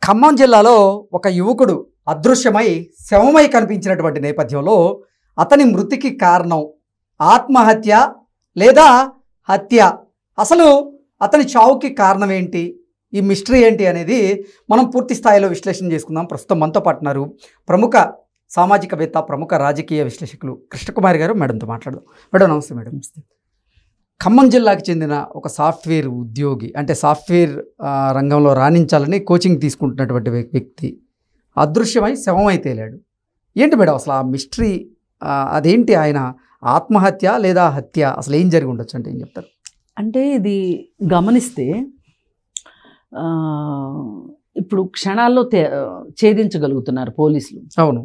ఖమ్మం జిల్లాలో ఒక యువకుడు అదృశ్యమై శవమై కనిపించినటువంటి నేపథ్యంలో అతని మృతికి కారణం ఆత్మహత్య లేదా హత్య, అసలు అతని చావుకి కారణం ఏంటి, ఈ మిస్టరీ ఏంటి అనేది మనం పూర్తి స్థాయిలో విశ్లేషణ చేసుకుందాం. ప్రస్తుతం మనతో పాటున్నారు ప్రముఖ సామాజికవేత్త, ప్రముఖ రాజకీయ విశ్లేషకులు కృష్ణకుమారి గారు. మేడంతో మాట్లాడదాం. మేడం నమస్తే. మేడం నమస్తే. ఖమ్మం జిల్లాకి చెందిన ఒక సాఫ్ట్వేర్ ఉద్యోగి, అంటే సాఫ్ట్వేర్ రంగంలో రాణించాలని కోచింగ్ తీసుకుంటున్నటువంటి వ్యక్తి అదృశ్యమై శవమై తేలాడు. ఏంటి మేడం అసలు ఆ మిస్టరీ, అదేంటి? ఆయన ఆత్మహత్య లేదా హత్య, అసలు ఏం జరిగి ఉండొచ్చు అంటే ఏం చెప్తారు? అంటే ఇది గమనిస్తే ఇప్పుడు క్షణాల్లో ఛేదించగలుగుతున్నారు పోలీసులు. అవును.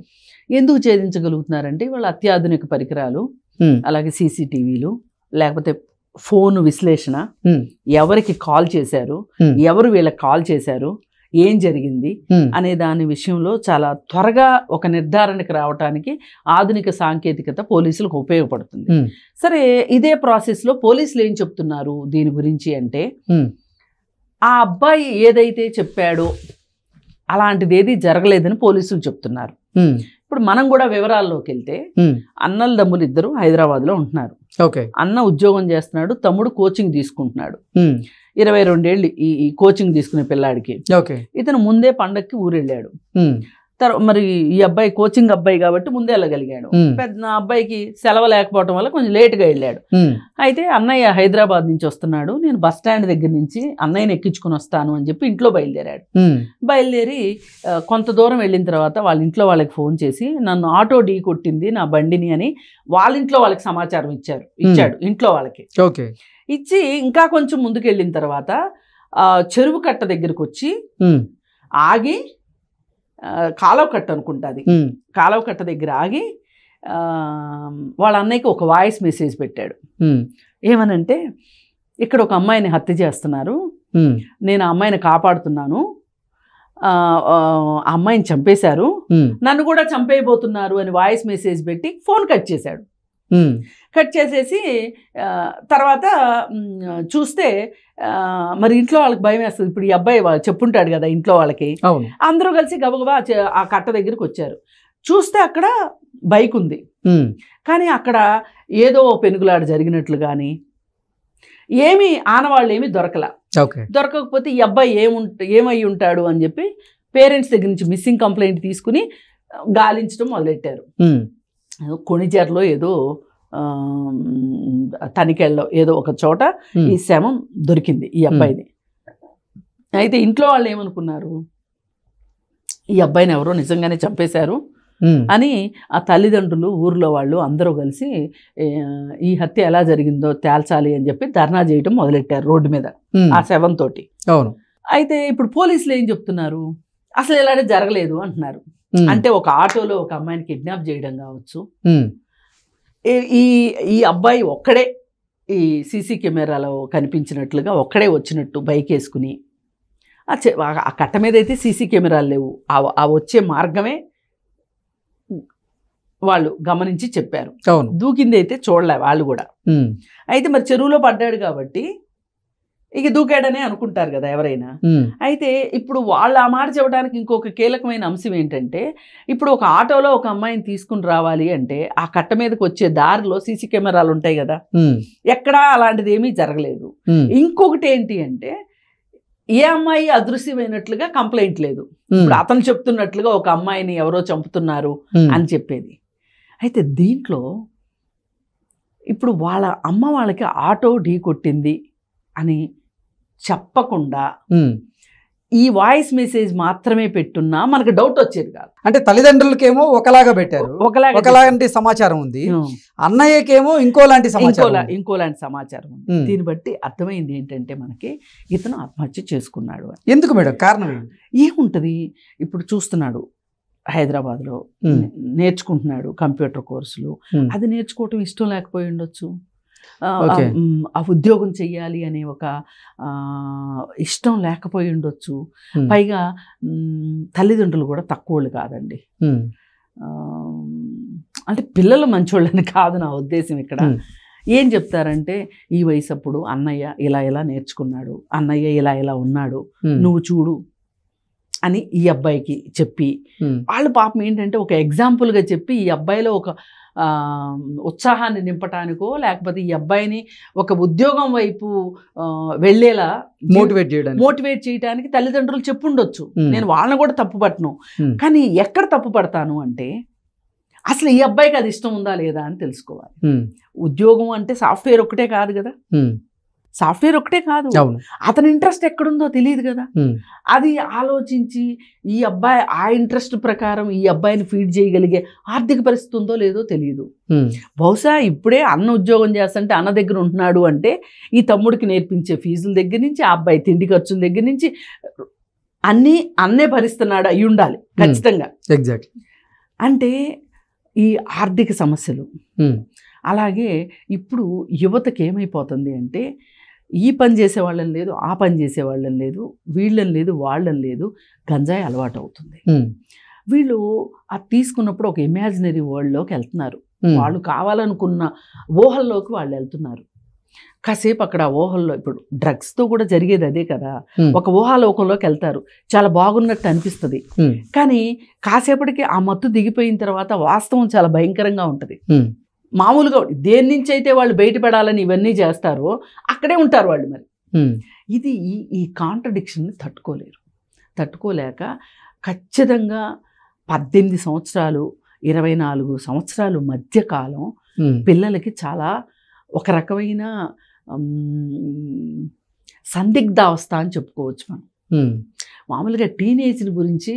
ఎందుకు ఛేదించగలుగుతున్నారంటే వాళ్ళ అత్యాధునిక పరికరాలు, అలాగే సీసీటీవీలు, లేకపోతే ఫోన్ విశ్లేషణ, ఎవరికి కాల్ చేశారు, ఎవరు వీళ్ళకి కాల్ చేశారు, ఏం జరిగింది అనే దాని విషయంలో చాలా త్వరగా ఒక నిర్ధారణకు రావడానికి ఆధునిక సాంకేతికత పోలీసులకు ఉపయోగపడుతుంది. సరే, ఇదే ప్రాసెస్లో పోలీసులు ఏం చెప్తున్నారు దీని గురించి అంటే, ఆ అబ్బాయి ఏదైతే చెప్పాడో అలాంటిది ఏది జరగలేదని పోలీసులు చెప్తున్నారు. ఇప్పుడు మనం కూడా వివరాల్లోకి వెళ్తే, అన్నల దమ్ములు ఇద్దరు హైదరాబాద్లో ఉంటున్నారు. అన్న ఉద్యోగం చేస్తున్నాడు, తమ్ముడు కోచింగ్ తీసుకుంటున్నాడు. 22 ఏళ్ళు ఈ కోచింగ్ తీసుకునే పిల్లాడికి. ఇతను ముందే పండక్కి ఊరెళ్ళాడు. మరి ఈ అబ్బాయి కోచింగ్ అబ్బాయి కాబట్టి ముందే వెళ్ళగలిగాడు. పెద్ద అబ్బాయికి సెలవు లేకపోవడం వల్ల కొంచెం లేటుగా వెళ్ళాడు. అయితే అన్నయ్య హైదరాబాద్ నుంచి వస్తున్నాడు, నేను బస్ స్టాండ్ దగ్గర నుంచి అన్నయ్యని ఎక్కించుకుని వస్తాను అని చెప్పి ఇంట్లో బయలుదేరాడు. బయలుదేరి కొంత దూరం వెళ్ళిన తర్వాత వాళ్ళ ఇంట్లో వాళ్ళకి ఫోన్ చేసి, నన్ను ఆటో ఢీ కొట్టింది నా బండిని అని వాళ్ళ ఇంట్లో వాళ్ళకి సమాచారం ఇచ్చాడు ఇంట్లో వాళ్ళకి. ఇచ్చి ఇంకా కొంచెం ముందుకు వెళ్ళిన తర్వాత చెరువు కట్ట దగ్గరకు వచ్చి ఆగి, కాలువ కట్ట అనుకుంటుంది, కాలువ కట్ట దగ్గర ఆగి వాళ్ళ అన్నయ్యకి ఒక వాయిస్ మెసేజ్ పెట్టాడు. ఏమనంటే, ఇక్కడ ఒక అమ్మాయిని హత్య చేస్తున్నారు, నేను ఆ అమ్మాయిని కాపాడుతున్నాను, ఆ అమ్మాయిని చంపేశారు, నన్ను కూడా చంపేయబోతున్నారు అని వాయిస్ మెసేజ్ పెట్టి ఫోన్ కట్ చేశాడు. కట్ చేసేసి తర్వాత చూస్తే మరి ఇంట్లో వాళ్ళకి భయం వేస్తుంది. ఇప్పుడు ఈ అబ్బాయి చెప్పుంటాడు కదా ఇంట్లో వాళ్ళకి, అందరూ కలిసి గబగబా ఆ కట్ట దగ్గరికి వచ్చారు. చూస్తే అక్కడ బైక్ ఉంది, కానీ అక్కడ ఏదో పెనుగులాట జరిగినట్లు కానీ ఏమీ ఆనవాళ్ళు ఏమీ దొరకకపోతే ఈ అబ్బాయి ఏమై ఉంటాడు అని చెప్పి పేరెంట్స్ దగ్గర నుంచి మిస్సింగ్ కంప్లైంట్ తీసుకుని గాలించడం మొదలెట్టారు. కొణిజర్లో ఏదో తనిఖీల్లో ఏదో ఒక చోట ఈ శవం దొరికింది ఈ అబ్బాయిని. అయితే ఇంట్లో వాళ్ళు ఏమనుకున్నారు, ఈ అబ్బాయిని ఎవరో నిజంగానే చంపేశారు అని ఆ తల్లిదండ్రులు, ఊర్లో వాళ్ళు అందరూ కలిసి ఈ హత్య ఎలా జరిగిందో తేల్చాలి అని చెప్పి ధర్నా చేయడం మొదలెట్టారు రోడ్డు మీద ఆ శవంతో. అయితే ఇప్పుడు పోలీసులు ఏం చెప్తున్నారు, అసలు ఇలాంటి జరగలేదు అంటున్నారు. అంటే ఒక ఆటోలో ఒక అమ్మాయిని కిడ్నాప్ చేయడం కావచ్చు, ఈ అబ్బాయి ఒక్కడే ఈ సీసీ కెమెరాలో కనిపించినట్లుగా ఒక్కడే వచ్చినట్టు బైక్ వేసుకుని, ఆ కట్ట మీద అయితే సీసీ కెమెరాలు లేవు, ఆ వచ్చే మార్గమే వాళ్ళు గమనించి చెప్పారు. దూకింది అయితే చూడలే వాళ్ళు కూడా. అయితే మరి చెరువులో పడ్డాడు కాబట్టి ఇక దూకాడనే అనుకుంటారు కదా ఎవరైనా. అయితే ఇప్పుడు వాళ్ళు ఆ మాట చెప్పడానికి ఇంకొక కీలకమైన అంశం ఏంటంటే, ఇప్పుడు ఒక ఆటోలో ఒక అమ్మాయిని తీసుకుని రావాలి అంటే ఆ కట్ట మీదకి వచ్చే దారిలో సీసీ కెమెరాలు ఉంటాయి కదా, ఎక్కడా అలాంటిది ఏమీ జరగలేదు. ఇంకొకటి ఏంటి అంటే, ఏ అమ్మాయి అదృశ్యమైనట్లుగా కంప్లైంట్ లేదు. ఇప్పుడు అతను చెప్తున్నట్లుగా ఒక అమ్మాయిని ఎవరో చంపుతున్నారు అని చెప్పేది. అయితే దీంట్లో ఇప్పుడు వాళ్ళ అమ్మ వాళ్ళకి ఆటో ఢీ కొట్టింది అని చెప్పకుండా ఈ వాయిస్ మెసేజ్ మాత్రమే పెట్టున్నా మనకు డౌట్ వచ్చేది కాదు. అంటే తల్లిదండ్రులకేమో ఒకలాగా పెట్టారు, ఒకలాంటి సమాచారం ఉంది, అన్నయ్యకేమో ఇంకోలాంటి సమాచారం ఉంది. దీన్ని బట్టి అర్థమైంది ఏంటంటే మనకి ఇతను ఆత్మహత్య చేసుకున్నాడు. ఎందుకు మేడం? కారణం ఏముంటది? ఇప్పుడు చూస్తున్నాడు హైదరాబాద్లో నేర్చుకుంటున్నాడు కంప్యూటర్ కోర్సులు, అది నేర్చుకోవటం ఇష్టం లేకపోయి ఉండొచ్చు, ఆ ఉద్యోగం చెయ్యాలి అనే ఒక ఇష్టం లేకపోయి ఉండొచ్చు. పైగా తల్లిదండ్రులు కూడా తక్కువళ్ళు కాదండి, అంటే పిల్లలు మంచోళ్ళని కాదు నా ఉద్దేశం. ఇక్కడ ఏం చెప్తారంటే, ఈ వయసు అప్పుడు అన్నయ్య ఇలా ఇలా నేర్చుకున్నాడు, అన్నయ్య ఇలా ఇలా ఉన్నాడు, నువ్వు చూడు అని ఈ అబ్బాయికి చెప్పి వాళ్ళు పాపం ఏంటంటే ఒక ఎగ్జాంపుల్గా చెప్పి ఈ అబ్బాయిలో ఒక ఉత్సాహాన్ని నింపటానికో లేకపోతే ఈ అబ్బాయిని ఒక ఉద్యోగం వైపు వెళ్ళేలా మోటివేట్ చేయడానికి తల్లిదండ్రులు చెప్పుండొచ్చు. నేను వాళ్ళని కూడా తప్పు పట్టను. కానీ ఎక్కడ తప్పు పడతాను అంటే అసలు ఈ అబ్బాయికి అది ఇష్టం ఉందా లేదా అని తెలుసుకోవాలి. ఉద్యోగం అంటే సాఫ్ట్వేర్ ఒకటే కాదు కదా, సాఫ్ట్వేర్ ఒకటే కాదు, అతని ఇంట్రెస్ట్ ఎక్కడుందో తెలియదు కదా. అది ఆలోచించి ఈ అబ్బాయి ఆ ఇంట్రెస్ట్ ప్రకారం ఈ అబ్బాయిని ఫీడ్ చేయగలిగే ఆర్థిక పరిస్థితి ఉందో లేదో తెలియదు. బహుశా ఇప్పుడే అన్న ఉద్యోగం చేస్తుంటే అన్న దగ్గర ఉంటున్నాడు అంటే ఈ తమ్ముడికి నేర్పించే ఫీజుల దగ్గర నుంచి ఆ అబ్బాయి తిండి ఖర్చుల దగ్గర నుంచి అన్నీ అన్నే భరిస్తున్నాడు అయి ఉండాలి ఖచ్చితంగా. ఎగ్జాక్ట్లీ. అంటే ఈ ఆర్థిక సమస్యలు అలాగే ఇప్పుడు యువతకి ఏమైపోతుంది అంటే ఈ పని చేసేవాళ్ళని లేదు, ఆ పని చేసేవాళ్ళని లేదు, వీళ్ళని లేదు, వాళ్ళని లేదు, గంజాయి అలవాటు అవుతుంది. వీళ్ళు అది తీసుకున్నప్పుడు ఒక ఇమాజినరీ వరల్డ్లోకి వెళ్తున్నారు. వాళ్ళు కావాలనుకున్న ఊహల్లోకి వాళ్ళు వెళ్తున్నారు. కాసేపు అక్కడ ఊహల్లో ఇప్పుడు డ్రగ్స్తో కూడా జరిగేది అదే కదా. ఒక ఊహాలోకంలోకి వెళ్తారు, చాలా బాగున్నట్టు అనిపిస్తుంది. కానీ కాసేపటికి ఆ మత్తు దిగిపోయిన తర్వాత వాస్తవం చాలా భయంకరంగా ఉంటుంది. మామూలుగా దేని నుంచి అయితే వాళ్ళు బయటపడాలని ఇవన్నీ చేస్తారో అక్కడే ఉంటారు వాళ్ళు. మరి ఇది ఈ కాంట్రడిక్షన్ని తట్టుకోలేక ఖచ్చితంగా 18 సంవత్సరాలు 24 సంవత్సరాలు మధ్యకాలం పిల్లలకి చాలా ఒక రకమైన సందిగ్ధావస్థ అని చెప్పుకోవచ్చు మనం. మామూలుగా టీనేజ్ గురించి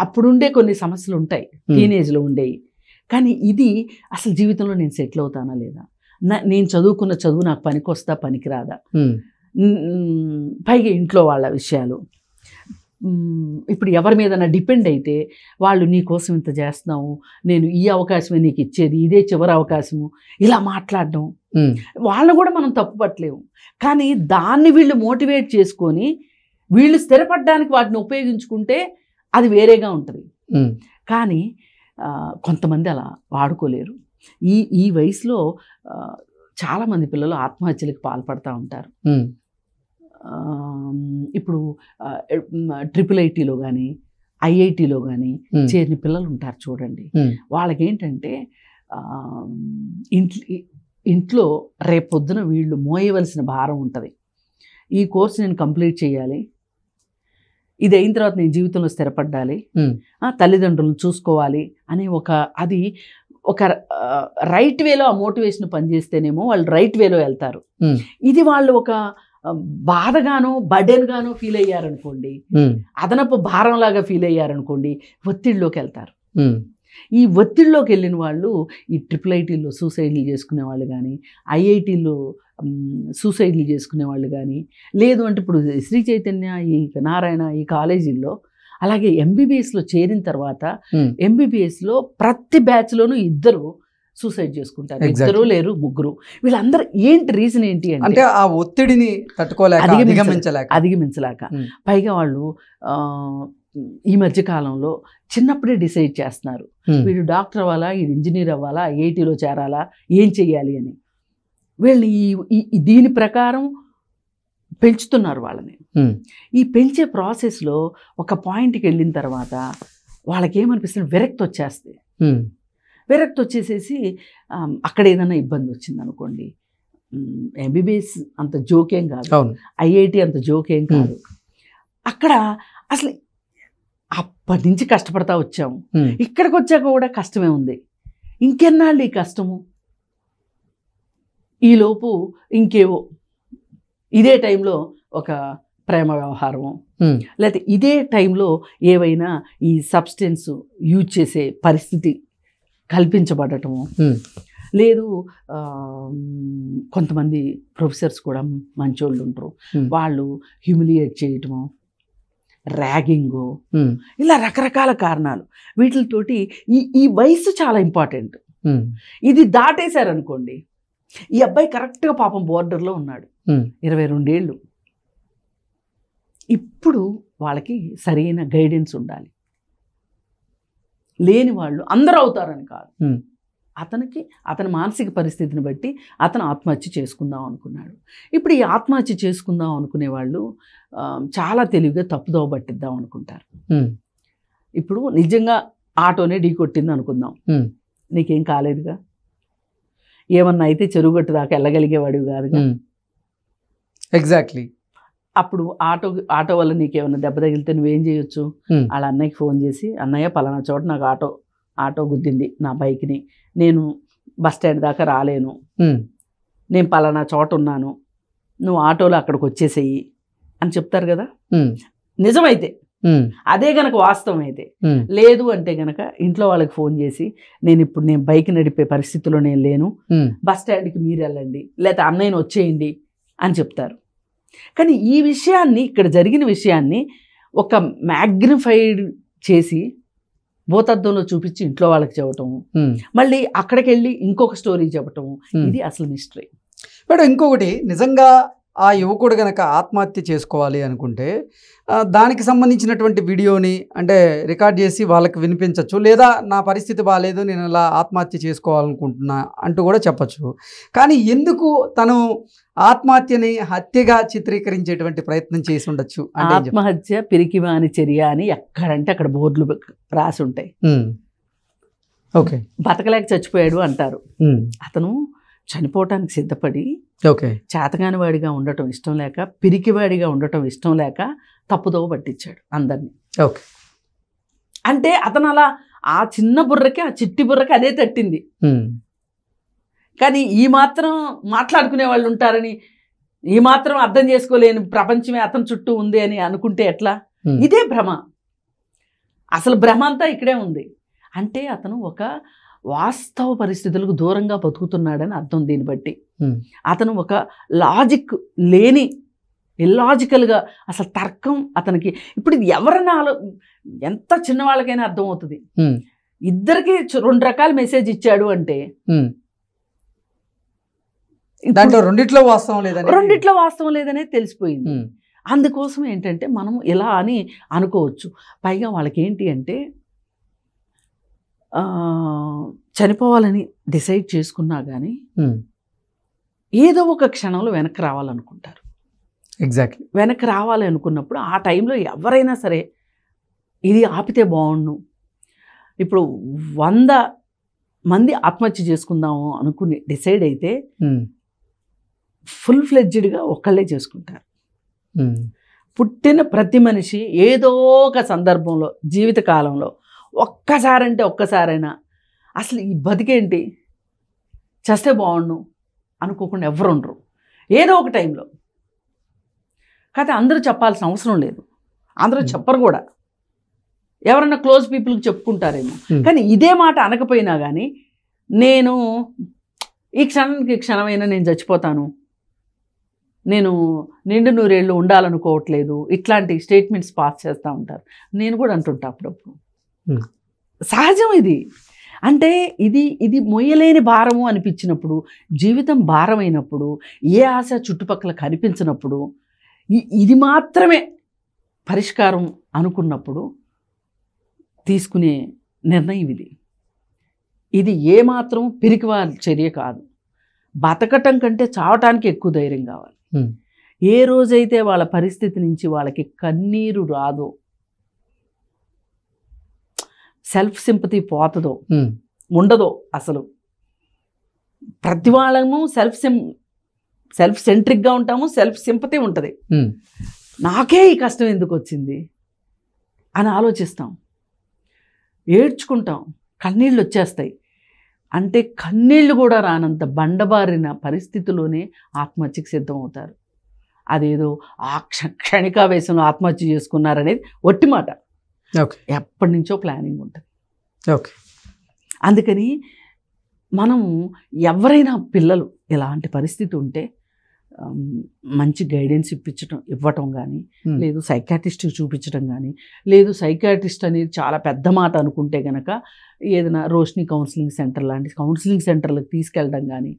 అప్పుడుండే కొన్ని సమస్యలు ఉంటాయి, టీనేజ్లో ఉండేవి. కానీ ఇది అసలు జీవితంలో నేను సెటిల్ అవుతానా లేదా, నేను చదువుకున్న చదువు నాకు పనికొస్తా పనికిరాదా, పైగా ఇంట్లో వాళ్ళ విషయాలు, ఇప్పుడు ఎవరి మీద డిపెండ్ అయితే వాళ్ళు నీ కోసం ఇంత చేస్తున్నావు, నేను ఈ అవకాశమే నీకు ఇచ్చేది, ఇదే చివరి అవకాశము, ఇలా మాట్లాడడం. వాళ్ళని కూడా మనం తప్పు పట్టలేము. కానీ దాన్ని వీళ్ళు మోటివేట్ చేసుకొని వీళ్ళు స్థిరపడడానికి వాటిని ఉపయోగించుకుంటే అది వేరేగా ఉంటుంది. కానీ కొంతమంది అలా వాడుకోలేరు. ఈ వయసులో చాలామంది పిల్లలు ఆత్మహత్యలకు పాల్పడుతూ ఉంటారు. ఇప్పుడు IIITలో కానీ IITలో కానీ చేరిన పిల్లలు ఉంటారు చూడండి. వాళ్ళకి ఏంటంటే ఇంట్లో రేపొద్దున వీళ్ళు మోయవలసిన భారం ఉంటుంది. ఈ కోర్సు నేను కంప్లీట్ చేయాలి, ఇది అయిన తర్వాత నేను జీవితంలో స్థిరపడాలి, తల్లిదండ్రులను చూసుకోవాలి అనే ఒక రైట్ వేలో ఆ మోటివేషన్ పనిచేస్తేనేమో వాళ్ళు రైట్ వేలో వెళ్తారు. ఇది వాళ్ళు ఒక బాధగానో బర్డెన్గానో ఫీల్ అయ్యారనుకోండి, అదనపు భారంలాగా ఫీల్ అయ్యారనుకోండి, ఒత్తిడిలోకి వెళ్తారు. ఈ ఒత్తిడిలోకి వెళ్ళిన వాళ్ళు ఈ IIITలో సూసైడ్లు చేసుకునే వాళ్ళు కానీ, IITలో సూసైడ్లు చేసుకునే వాళ్ళు కానీ, లేదు అంటే ఇప్పుడు శ్రీ చైతన్య, ఈ నారాయణ, ఈ కాలేజీల్లో, అలాగే MBBSలో చేరిన తర్వాత MBBSలో ప్రతి బ్యాచ్లోనూ 2 సూసైడ్ చేసుకుంటారు. 2 లేరు 3. వీళ్ళందరూ ఏంటి రీజన్ ఏంటి అంటే ఆ ఒత్తిడిని తట్టుకోలేక అధిగమించలేక పైగా వాళ్ళు ఈ మధ్య కాలంలో చిన్నప్పుడే డిసైడ్ చేస్తున్నారు, వీడు డాక్టర్ అవ్వాలా, వీడు ఇంజనీర్ అవ్వాలా, IITలో చేరాలా, ఏం చెయ్యాలి అని. వీళ్ళని దీని ప్రకారం పెంచుతున్నారు వాళ్ళని. ఈ పెంచే ప్రాసెస్లో ఒక పాయింట్కి వెళ్ళిన తర్వాత వాళ్ళకి ఏమనిపిస్తుంది, విరక్తి వచ్చేస్తే, విరక్తి వచ్చేసేసి అక్కడ ఏదైనా ఇబ్బంది వచ్చింది అనుకోండి, MBBS అంత జోకేం కాదు, IIT అంత జోకేం కాదు, అక్కడ అసలు అప్పటి నుంచి కష్టపడతా వచ్చాము, ఇక్కడికి వచ్చాక కూడా కష్టమే ఉంది, ఇంకెన్నాళ్ళు ఈ కష్టము, ఈలోపు ఇంకేవో ఇదే టైంలో ఒక ప్రేమ వ్యవహారము, లేకపోతే ఇదే టైంలో ఏవైనా ఈ సబ్స్టెన్స్ యూజ్ చేసే పరిస్థితి కల్పించబడటము, లేదు కొంతమంది ప్రొఫెసర్స్ కూడా మంచోళ్ళు ఉంటారు, వాళ్ళు హ్యూమిలియేట్ చేయటము, ర్యాగింగు, ఇలా రకరకాల కారణాలు. వీటితోటి ఈ వయసు చాలా ఇంపార్టెంట్. ఇది దాటేశారనుకోండి, ఈ అబ్బాయి కరెక్ట్గా పాపం బోర్డర్లో ఉన్నాడు, 22 ఏళ్ళు. ఇప్పుడు వాళ్ళకి సరైన గైడెన్స్ ఉండాలి. లేని వాళ్ళు అందరూ అవుతారని కాదు, అతని మానసిక పరిస్థితిని బట్టి అతను ఆత్మహత్య చేసుకుందాం అనుకున్నాడు. ఇప్పుడు ఈ ఆత్మహత్య చేసుకుందాం అనుకునే వాళ్ళు చాలా తెలివిగా తప్పుదోవ పట్టిద్దాం అనుకుంటారు. ఇప్పుడు నిజంగా ఆటోనే ఢీ కొట్టింది అనుకుందాం, నీకేం కాలేదుగా, ఏమన్నా అయితే చెరువుగట్టు దాకా వెళ్ళగలిగేవాడు కాదుగా. ఎగ్జాక్ట్లీ. అప్పుడు ఆటో వల్ల నీకేమన్నా దెబ్బ తగిలితే నువ్వేం చేయొచ్చు? వాళ్ళ అన్నయ్యకి ఫోన్ చేసి, అన్నయ్య పలానా చోట నాకు ఆటో గుద్దింది నా బైక్ని, నేను బస్ స్టాండ్ దాకా రాలేను, నేను పలానా చోట ఉన్నాను, నువ్వు ఆటోలో అక్కడికి వచ్చేసేయి అని చెప్తారు కదా. నిజమైతే అదే గనక వాస్తవం అయితే. లేదు అంటే గనక ఇంట్లో వాళ్ళకి ఫోన్ చేసి, నేను బైక్ నడిపే పరిస్థితిలో నేను లేను, బస్ స్టాండ్కి మీరు వెళ్ళండి, లేకపోతే అన్నయ్యని వచ్చేయండి అని చెప్తారు. కానీ ఈ విషయాన్ని, ఇక్కడ జరిగిన విషయాన్ని ఒక మ్యాగ్నిఫైడ్ చేసి భూతద్దంలో చూపించి ఇంట్లో వాళ్ళకి చెప్పటం, మళ్ళీ అక్కడికి వెళ్ళి ఇంకొక స్టోరీ చెప్పటం, ఇది అసలు మిస్టరీ. మేడం, ఇంకొకటి, నిజంగా ఆ యువకుడు గనక ఆత్మహత్య చేసుకోవాలి అనుకుంటే దానికి సంబంధించినటువంటి వీడియోని అంటే రికార్డ్ చేసి వాళ్ళకి వినిపించవచ్చు, లేదా నా పరిస్థితి బాగాలేదు నేను ఇలా ఆత్మహత్య చేసుకోవాలనుకుంటున్నా అంటూ కూడా చెప్పచ్చు. కానీ ఎందుకు తను ఆత్మహత్యని హత్యగా చిత్రీకరించేటువంటి ప్రయత్నం చేసి ఉండొచ్చు? ఆత్మహత్య పిరికివాని చర్య అని ఎక్కడంటే అక్కడ బోర్డులు రాసి ఉంటాయి. ఓకే, బతకలేక చచ్చిపోయాడు అంటారు. అతను చనిపోవటానికి సిద్ధపడి చేతగాని వాడిగా ఉండటం ఇష్టం లేక, పిరికివాడిగా ఉండటం ఇష్టం లేక తప్పుదోవ పట్టించాడు అందరినీ. ఓకే, అంటే అతను అలా ఆ చిన్న బుర్రకి, ఆ చిట్టి బుర్రకి అదే తట్టింది. కానీ ఈ మాత్రం మాట్లాడుకునే వాళ్ళు ఉంటారని, ఈ మాత్రం అర్థం చేసుకోలేని ప్రపంచమే అతని చుట్టూ ఉంది అని అనుకుంటే ఎట్లా? ఇదే భ్రమ. అసలు భ్రమ అంతా ఇక్కడే ఉంది. అంటే అతను ఒక వాస్తవ పరిస్థితులకు దూరంగా బతుకుతున్నాడని అర్థం. దీన్ని బట్టి అతను ఒక లాజిక్ లేని, ఇల్లాజికల్గా, అసలు తర్కం అతనికి ఇప్పుడు ఎవరైనా ఎంత చిన్నవాళ్ళకైనా అర్థమవుతుంది. ఇద్దరికి 2 రకాల మెసేజ్ ఇచ్చాడు అంటే దాంట్లో రెండిట్లో వాస్తవం లేదనే తెలిసిపోయింది. అందుకోసం ఏంటంటే మనం ఇలా అని అనుకోవచ్చు. పైగా వాళ్ళకి ఏంటి అంటే చనిపోవాలని డిసైడ్ చేసుకున్నా కానీ ఏదో ఒక క్షణంలో వెనక్కి రావాలనుకుంటారు. ఎగ్జాక్ట్లీ. వెనక్కి రావాలి అనుకున్నప్పుడు ఆ టైంలో ఎవరైనా సరే ఇది ఆపితే బాగుండు. ఇప్పుడు 100 మంది ఆత్మహత్య చేసుకుందాము అనుకుని డిసైడ్ అయితే ఫుల్ ఫ్లెడ్జ్డ్గా ఒక్కళ్ళే చేసుకుంటారు. పుట్టిన ప్రతి మనిషి ఏదో ఒక సందర్భంలో జీవితకాలంలో ఒక్కసారైనా అసలు ఈ బతికేంటి, చస్తే బాగుండు అనుకోకుండా ఎవరు ఉండరు ఏదో ఒక టైంలో. కాకపోతే అందరూ చెప్పాల్సిన అవసరం లేదు, అందరూ చెప్పరు కూడా. ఎవరన్నా క్లోజ్ పీపుల్కి చెప్పుకుంటారేమో. కానీ ఇదే మాట అనకపోయినా కానీ నేను ఈ క్షణమైనా నేను చచ్చిపోతాను, నేను నిండు 100 ఏళ్ళు ఉండాలనుకోవట్లేదు, ఇట్లాంటి స్టేట్మెంట్స్ పాస్ చేస్తూ ఉంటారు. నేను కూడా అంటుంటా అప్పుడప్పుడు. సహజం ఇది. అంటే ఇది మొయ్యలేని భారము అనిపించినప్పుడు, జీవితం భారమైనప్పుడు, ఏ ఆశ చుట్టుపక్కల కనిపించినప్పుడు, ఇది మాత్రమే పరిష్కారం అనుకున్నప్పుడు తీసుకునే నిర్ణయం ఇది ఏమాత్రం పిరికివారి చర్య కాదు. బతకటం కంటే చావటానికి ఎక్కువ ధైర్యం కావాలి. ఏ రోజైతే వాళ్ళ పరిస్థితి నుంచి వాళ్ళకి కన్నీరు రాదో, సెల్ఫ్ సింపతి పోతుందో, ఉండదో. అసలు ప్రతి వాళ్ళము సెల్ఫ్ సెంట్రిక్గా ఉంటాము, సెల్ఫ్ సింపతి ఉంటుంది. నాకే ఈ కష్టం ఎందుకు వచ్చింది అని ఆలోచిస్తాం, ఏడ్చుకుంటాం, కన్నీళ్ళు వచ్చేస్తాయి. అంటే కన్నీళ్ళు కూడా రానంత బండబారిన పరిస్థితిలోనే ఆత్మహత్యకు సిద్ధం అవుతారు. అదేదో ఆ క్షణికావేశంలో ఆత్మహత్య చేసుకున్నారనేది ఒట్టి మాట. ఎప్పటి నుంచో ప్లానింగ్ ఉంటుంది. అందుకని మనము ఎవరైనా పిల్లలు ఇలాంటి పరిస్థితి ఉంటే మంచి గైడెన్స్ ఇవ్వటం కానీ, లేదు సైకాట్రిస్ట్కి చూపించడం కానీ, లేదు సైకాట్రిస్ట్ అనేది చాలా పెద్ద మాట అనుకుంటే కనుక ఏదైనా రోషిని కౌన్సిలింగ్ సెంటర్ లాంటి కౌన్సిలింగ్ సెంటర్లకు తీసుకెళ్ళడం కానీ,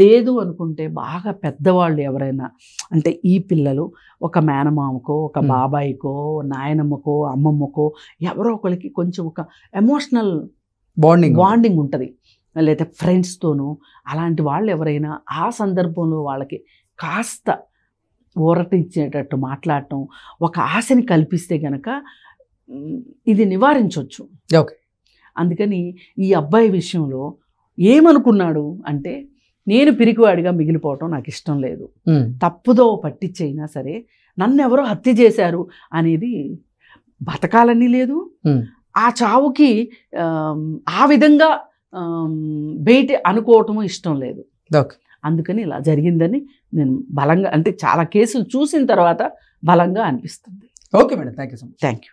లేదు అనుకుంటే బాగా పెద్దవాళ్ళు ఎవరైనా, అంటే ఈ పిల్లలు ఒక మేనమామకో, ఒక బాబాయికో, నాయనమ్మకో, అమ్మమ్మకో ఎవరో ఒకరికి కొంచెం ఒక ఎమోషనల్ బాండింగ్ ఉంటుంది. లేదా ఫ్రెండ్స్తోనూ అలాంటి వాళ్ళు ఎవరైనా ఆ సందర్భంలో వాళ్ళకి కాస్త ఊరటించేటట్టు మాట్లాడటం, ఒక ఆశని కల్పిస్తే గనక ఇది నివారించవచ్చు. ఓకే. అందుకని ఈ అబ్బాయి విషయంలో ఏమనుకున్నాడు అంటే, నేను పిరికివాడిగా మిగిలిపోవటం నాకు ఇష్టం లేదు, తప్పుదో పట్టించైనా సరే నన్నెవరో హత్య చేశారు అనేది బతకాలని లేదు, ఆ చావుకి ఆ విధంగా బయట అనుకోవటము ఇష్టం లేదు. అందుకని ఇలా జరిగిందని నేను బలంగా, అంటే చాలా కేసులు చూసిన తర్వాత బలంగా అనిపిస్తుంది. Okay madam, thank you so much. Thank you.